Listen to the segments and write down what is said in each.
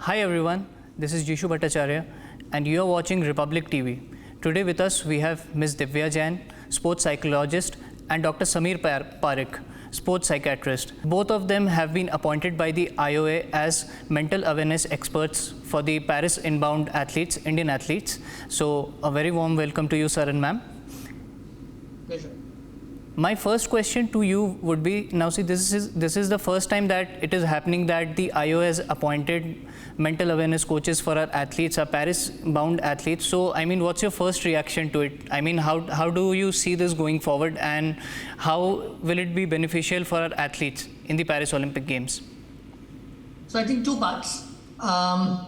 Hi everyone, this is Jishu Bhattacharya and you are watching Republic TV. Today with us we have Ms. Divya Jain, sports psychologist, and Dr. Samir Parikh, sports psychiatrist. Both of them have been appointed by the IOA as mental awareness experts for the Paris inbound athletes, Indian athletes. So a very warm welcome to you, sir and ma'am. Pleasure. My first question to you would be, now see, this is the first time that it is happening that the IOA has appointed mental awareness coaches for our athletes, our Paris-bound athletes. So, I mean, what's your first reaction to it? I mean, how do you see this going forward, and how will it be beneficial for our athletes in the Paris Olympic Games? So I think two parts. I'll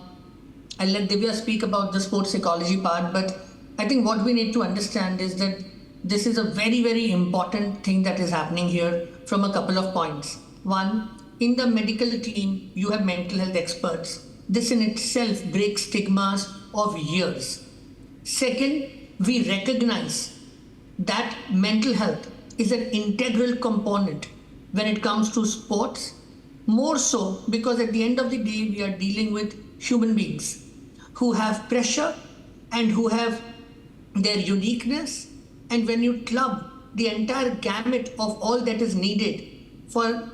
let Divya speak about the sports psychology part, but I think what we need to understand is that this is a very, very important thing that is happening here from a couple of points. One, in the medical team, you have mental health experts. This in itself breaks stigmas of years. Second, we recognize that mental health is an integral component when it comes to sports, more so because at the end of the day, we are dealing with human beings who have pressure and who have their uniqueness. And when you club the entire gamut of all that is needed for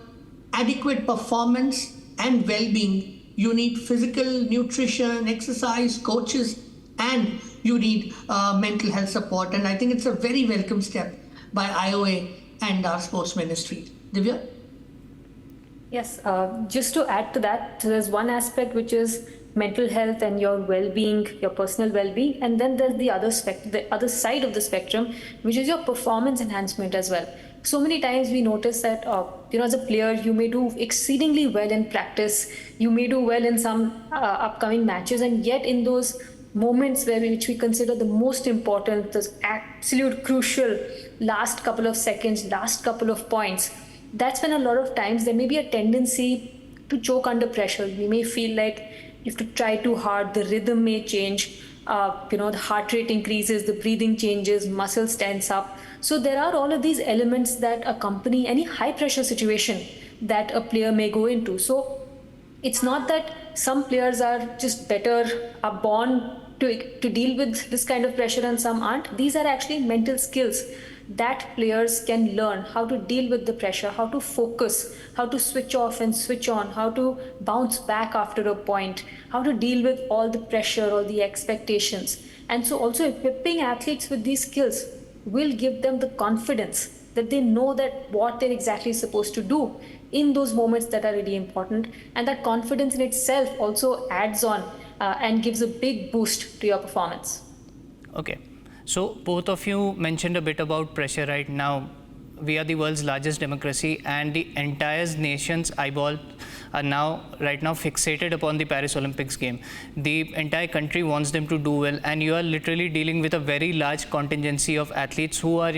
adequate performance and well-being, you need physical, nutrition, exercise, coaches, and you need mental health support. And I think it's a very welcome step by IOA and our sports ministry. Divya? Yes, just to add to that, so there's one aspect which is mental health and your well-being, your personal well-being, and then there's the other side of the spectrum, which is your performance enhancement as well. So many times we notice that as a player, you may do exceedingly well in practice, you may do well in some upcoming matches, and yet in those moments which we consider the most important, the absolute crucial last couple of seconds, last couple of points, that's when a lot of times there may be a tendency to choke under pressure. We may feel like you have to try too hard, the rhythm may change, the heart rate increases, the breathing changes, muscles tense up. So there are all of these elements that accompany any high pressure situation that a player may go into. So it's not that some players are just better, are born to deal with this kind of pressure and some aren't. These are actually mental skills that players can learn, how to deal with the pressure, how to focus, how to switch off and switch on, how to bounce back after a point, how to deal with all the pressure, all the expectations. And so also equipping athletes with these skills will give them the confidence that they know that what they're exactly supposed to do in those moments that are really important. And that confidence in itself also adds on and gives a big boost to your performance. Okay. So both of you mentioned a bit about pressure right now. We are the world's largest democracy and the entire nation's eyeball are right now fixated upon the Paris Olympics game. The entire country wants them to do well, and you are literally dealing with a very large contingency of athletes who are,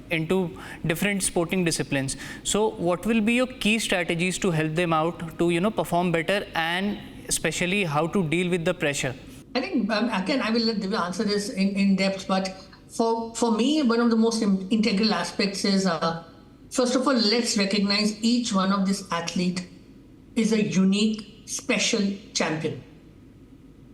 into different sporting disciplines. So what will be your key strategies to help them out to, perform better, and especially how to deal with the pressure? I think, again, I will let Divya answer this in depth, but for me, one of the most integral aspects is, first of all, let's recognize each one of this athlete is a unique, special champion.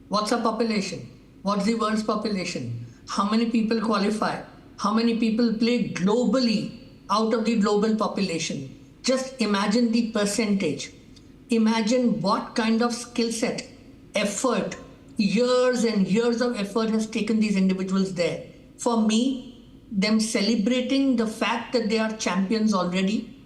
What's our population? What's the world's population? How many people qualify? How many people play globally out of the global population? Just imagine the percentage. Imagine what kind of skill set, effort, years and years of effort has taken these individuals there. For me, them celebrating the fact that they are champions already,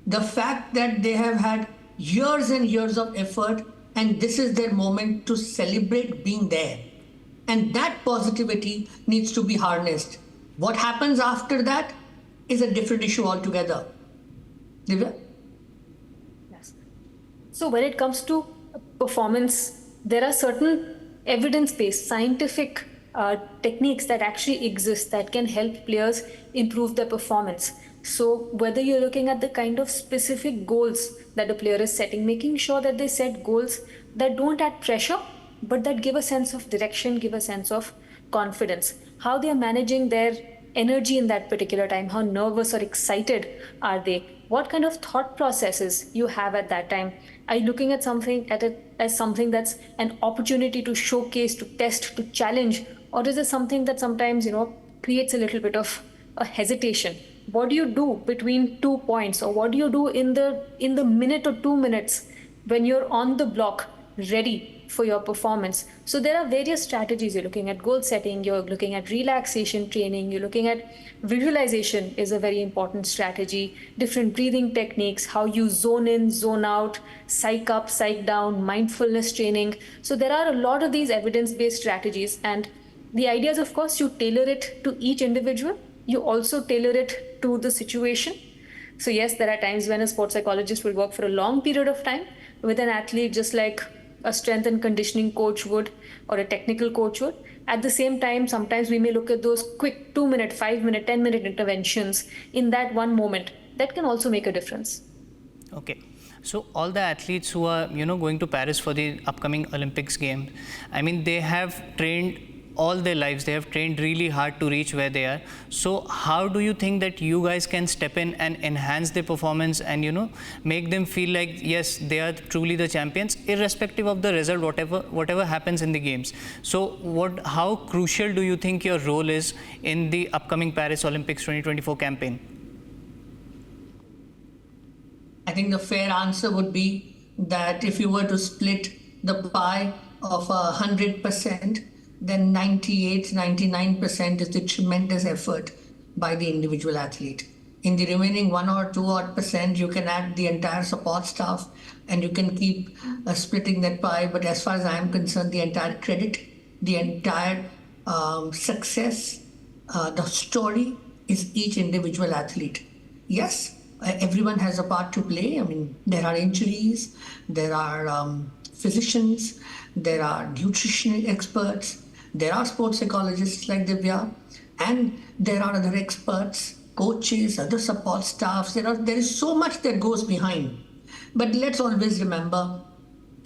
the fact that they have had years and years of effort, and this is their moment to celebrate being there. And that positivity needs to be harnessed. What happens after that is a different issue altogether. Divya? Yes. So when it comes to performance, there are certain evidence-based scientific techniques that actually exist that can help players improve their performance. So whether you're looking at the kind of specific goals that a player is setting, making sure that they set goals that don't add pressure, but that give a sense of direction, give a sense of confidence. How they are managing their energy in that particular time, how nervous or excited are they, what kind of thought processes you have at that time. Are you looking at something as something that's an opportunity to showcase, to test, to challenge, or is it something that sometimes creates a little bit of a hesitation? What do you do between 2 points, or what do you do in the minute or 2 minutes when you're on the block, ready for your performance? So there are various strategies. You're looking at goal setting, you're looking at relaxation training, you're looking at visualization is a very important strategy, different breathing techniques, how you zone in, zone out, psych up, psych down, mindfulness training. So there are a lot of these evidence-based strategies, and the idea is, of course, you tailor it to each individual. You also tailor it to the situation. So yes, there are times when a sports psychologist will work for a long period of time with an athlete, just like a strength and conditioning coach would, or a technical coach would. At the same time, sometimes we may look at those quick 2-minute, 5-minute, 10-minute interventions in that one moment. That can also make a difference. Okay. So all the athletes who are, going to Paris for the upcoming Olympics game, I mean, they have trained all their lives, they have trained really hard to reach where they are. So how do you think that you guys can step in and enhance their performance and make them feel like, yes, they are truly the champions, irrespective of the result, whatever happens in the games? So how crucial do you think your role is in the upcoming Paris Olympics 2024 campaign? I think the fair answer would be that if you were to split the pie of 100%, then 98, 99% is the tremendous effort by the individual athlete. In the remaining 1 or 2 odd percent, you can add the entire support staff and you can keep splitting that pie. But as far as I am concerned, the entire credit, the entire success, the story is each individual athlete. Yes, everyone has a part to play. I mean, there are injuries, there are physicians, there are nutrition experts, there are sports psychologists like Divya, and there are other experts, coaches, other support staffs. There is so much that goes behind. But let's always remember,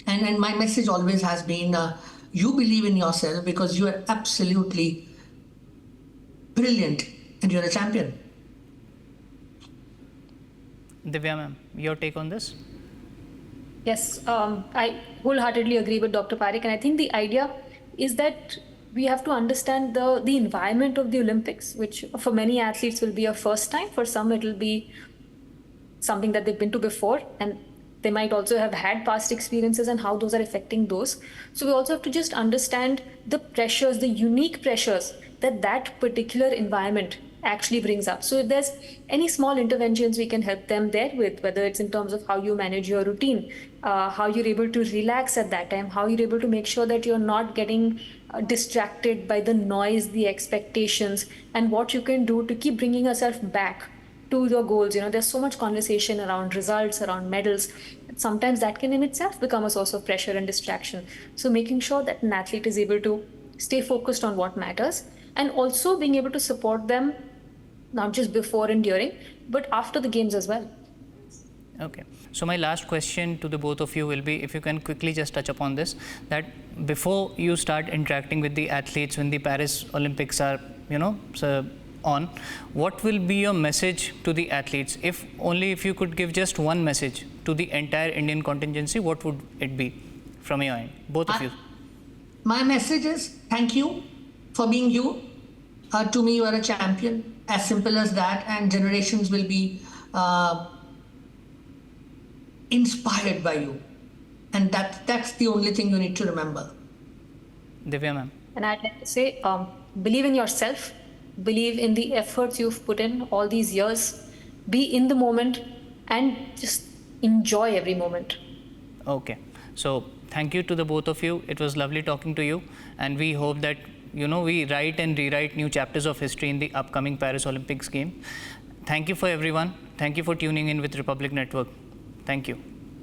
and my message always has been, you believe in yourself because you are absolutely brilliant and you're a champion. Divya ma'am, your take on this? Yes, I wholeheartedly agree with Dr. Parikh, and I think the idea is that we have to understand the environment of the Olympics, which for many athletes will be a first time. For some, it will be something that they've been to before, and they might also have had past experiences and how those are affecting those. So we also have to just understand the pressures, the unique pressures that particular environment actually brings up. So if there's any small interventions we can help them there with, whether it's in terms of how you manage your routine, how you're able to relax at that time, how you're able to make sure that you're not getting distracted by the noise, the expectations, and what you can do to keep bringing yourself back to your goals. There's so much conversation around results, around medals. Sometimes that can in itself become a source of pressure and distraction. So making sure that an athlete is able to stay focused on what matters, and also being able to support them not just before and during, but after the games as well. Okay. So my last question to the both of you will be, if you can quickly just touch upon this, that before you start interacting with the athletes when the Paris Olympics are, on, what will be your message to the athletes? If you could give just one message to the entire Indian contingency, what would it be from your end, both of you? My message is thank you for being you. To me, you are a champion. As simple as that, and generations will be inspired by you, and that's the only thing you need to remember. Divya ma'am. And I'd like to say, believe in yourself, believe in the efforts you've put in all these years, be in the moment, and just enjoy every moment. Okay. So thank you to the both of you. It was lovely talking to you, and we hope that we write and rewrite new chapters of history in the upcoming Paris Olympics game. Thank you for everyone. Thank you for tuning in with Republic Network. Thank you.